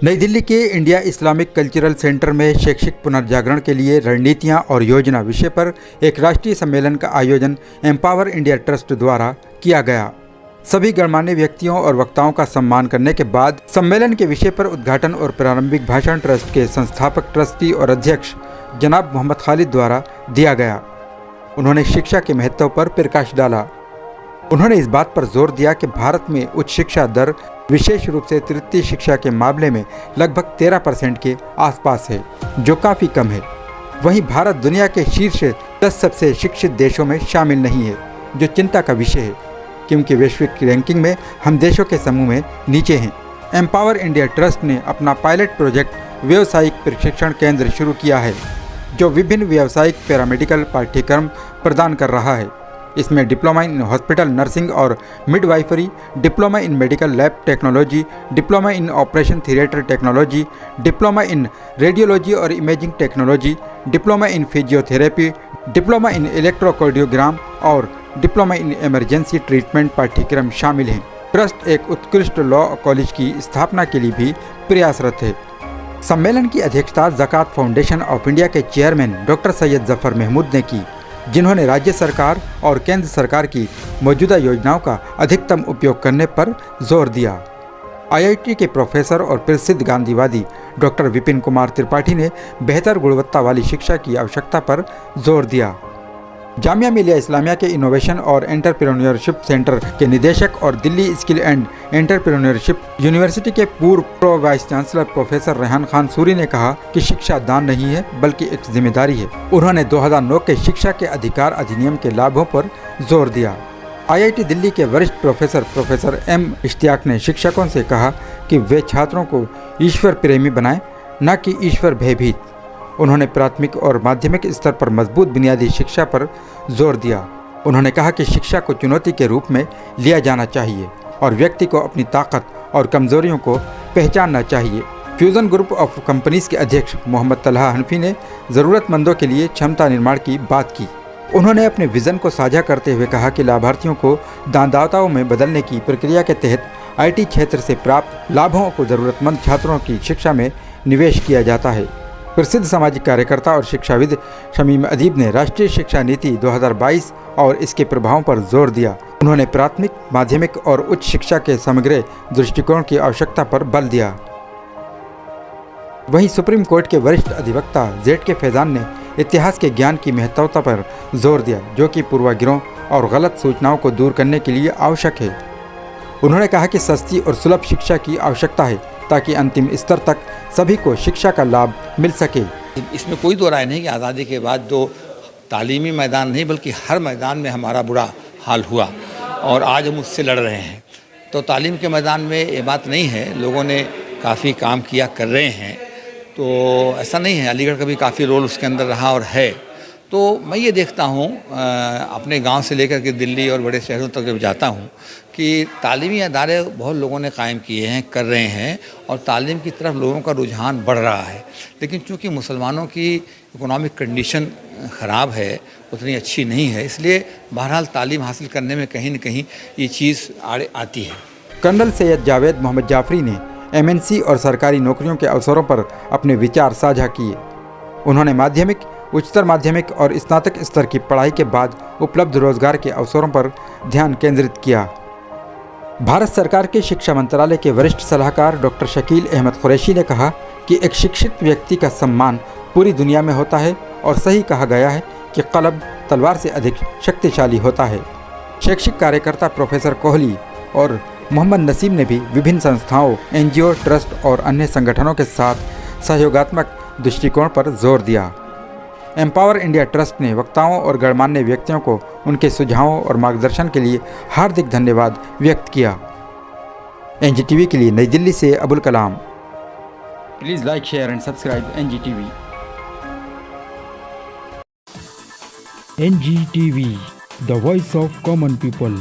नई दिल्ली के India Islamic cultural centre में शैक्षिक पुनर्जागरण के लिए रणनीतियां और योजना विषय पर एक राष्ट्रीय सम्मेलन का आयोजन एम्पावर इंडिया ट्रस्ट द्वारा किया गया। सभी गणमान्य व्यक्तियों और वक्ताओं का सम्मान करने के बाद सम्मेलन के विषय पर उद्घाटन और प्रारंभिक भाषण ट्रस्ट के संस्थापक ट्रस्टी और अध्यक्ष जनाब मोहम्मद खालिद द्वारा दिया गया। उन्होंने शिक्षा के महत्व पर प्रकाश डाला। उन्होंने इस बात पर जोर दिया कि भारत में उच्च शिक्षा दर विशेष रूप से तृतीय शिक्षा के मामले में लगभग 13% के आसपास है, जो काफ़ी कम है। वहीं भारत दुनिया के शीर्ष 10 सबसे शिक्षित देशों में शामिल नहीं है, जो चिंता का विषय है, क्योंकि वैश्विक रैंकिंग में हम देशों के समूह में नीचे हैं। एम्पावर इंडिया ट्रस्ट ने अपना पायलट प्रोजेक्ट व्यावसायिक प्रशिक्षण केंद्र शुरू किया है, जो विभिन्न व्यावसायिक पैरामेडिकल पाठ्यक्रम प्रदान कर रहा है। इसमें डिप्लोमा इन हॉस्पिटल नर्सिंग और midwifery, diploma in medical lab technology, diploma in operation theatre technology, diploma in radiology और imaging technology, diploma in physiotherapy, diploma in electrocardiogram और डिप्लोमा इन इमरजेंसी ट्रीटमेंट पाठ्यक्रम शामिल हैं। ट्रस्ट एक उत्कृष्ट law college की स्थापना के लिए भी प्रयासरत है। सम्मेलन की अध्यक्षता ज़कात फाउंडेशन ऑफ इंडिया के चेयरमैन डॉक्टर सैयद जफर महमूद ने की, जिन्होंने राज्य सरकार और केंद्र सरकार की मौजूदा योजनाओं का अधिकतम उपयोग करने पर जोर दिया। आईआईटी के प्रोफेसर और प्रसिद्ध गांधीवादी डॉक्टर विपिन कुमार त्रिपाठी ने बेहतर गुणवत्ता वाली शिक्षा की आवश्यकता पर जोर दिया। जामिया मिलिया इस्लामिया के इनोवेशन और एंटरप्रेन्योरशिप सेंटर के निदेशक और Delhi skill and entrepreneurship university के पूर्व pro vice chancellor professor Rehan Khan Suri ने कहा कि शिक्षा दान नहीं है, बल्कि एक जिम्मेदारी है। उन्होंने 2009 के शिक्षा के अधिकार अधिनियम के लाभों पर जोर दिया। आईआईटी दिल्ली के वरिष्ठ प्रोफेसर एम इश्तियाक ने शिक्षकों से कहा कि वे छात्रों को ईश्वर प्रेमी बनाएं, न कि ईश्वर भयभीत। उन्होंने प्राथमिक और माध्यमिक स्तर पर मजबूत बुनियादी शिक्षा पर जोर दिया। उन्होंने कहा कि शिक्षा को चुनौती के रूप में लिया जाना चाहिए और व्यक्ति को अपनी ताकत और कमजोरियों को पहचानना चाहिए। फ्यूजन ग्रुप ऑफ कंपनीज के अध्यक्ष मोहम्मद तलहा हनफी ने ज़रूरतमंदों के लिए क्षमता निर्माण की बात की। उन्होंने अपने विज़न को साझा करते हुए कहा कि लाभार्थियों को दानदाताओं में बदलने की प्रक्रिया के तहत आईटी क्षेत्र से प्राप्त लाभों को ज़रूरतमंद छात्रों की शिक्षा में निवेश किया जाता है। प्रसिद्ध सामाजिक कार्यकर्ता और शिक्षाविद शमीम अदीब ने राष्ट्रीय शिक्षा नीति 2022 और इसके प्रभावों पर जोर दिया। उन्होंने प्राथमिक, माध्यमिक और उच्च शिक्षा के समग्र दृष्टिकोण की आवश्यकता पर बल दिया। वहीं सुप्रीम कोर्ट के वरिष्ठ अधिवक्ता जेड.के फैजान ने इतिहास के ज्ञान की महत्वता पर जोर दिया, जो कि पूर्वाग्रहों और गलत सूचनाओं को दूर करने के लिए आवश्यक है। उन्होंने कहा कि सस्ती और सुलभ शिक्षा की आवश्यकता है, ताकि अंतिम स्तर तक सभी को शिक्षा का लाभ मिल सके। इसमें कोई दो राय नहीं कि आज़ादी के बाद जो तालीमी मैदान नहीं, बल्कि हर मैदान में हमारा बुरा हाल हुआ और आज हम उससे लड़ रहे हैं। तो तालीम के मैदान में ये बात नहीं है, लोगों ने काफ़ी काम किया, कर रहे हैं। तो ऐसा नहीं है, अलीगढ़ का भी काफ़ी रोल उसके अंदर रहा और है। तो मैं ये देखता हूँ अपने गांव से लेकर के दिल्ली और बड़े शहरों तक जब जाता हूँ कि तालीमी अदारे बहुत लोगों ने कायम किए हैं, कर रहे हैं और तालीम की तरफ लोगों का रुझान बढ़ रहा है। लेकिन चूँकि मुसलमानों की इकोनॉमिक कंडीशन ख़राब है, उतनी अच्छी नहीं है, इसलिए बहरहाल तालीम हासिल करने में कहीं न कहीं ये चीज़ आड़े आती है। कर्नल सैयद जावेद मोहम्मद जाफरी ने एमएनसी और सरकारी नौकरियों के अवसरों पर अपने विचार साझा किए। उन्होंने माध्यमिक, उच्चतर माध्यमिक और स्नातक स्तर की पढ़ाई के बाद उपलब्ध रोजगार के अवसरों पर ध्यान केंद्रित किया। भारत सरकार के शिक्षा मंत्रालय के वरिष्ठ सलाहकार डॉक्टर शकील अहमद कुरैशी ने कहा कि एक शिक्षित व्यक्ति का सम्मान पूरी दुनिया में होता है और सही कहा गया है कि कलम तलवार से अधिक शक्तिशाली होता है। शैक्षिक कार्यकर्ता प्रोफेसर कोहली और मोहम्मद नसीम ने भी विभिन्न संस्थाओं, एनजीओ, ट्रस्ट और अन्य संगठनों के साथ सहयोगात्मक दृष्टिकोण पर जोर दिया। एम्पावर इंडिया ट्रस्ट ने वक्ताओं और गणमान्य व्यक्तियों को उनके सुझावों और मार्गदर्शन के लिए हार्दिक धन्यवाद व्यक्त किया। एनजीटीवी के लिए नई दिल्ली से Abul Kalam. Please like, share and subscribe NGTV. NGTV, the voice of common people.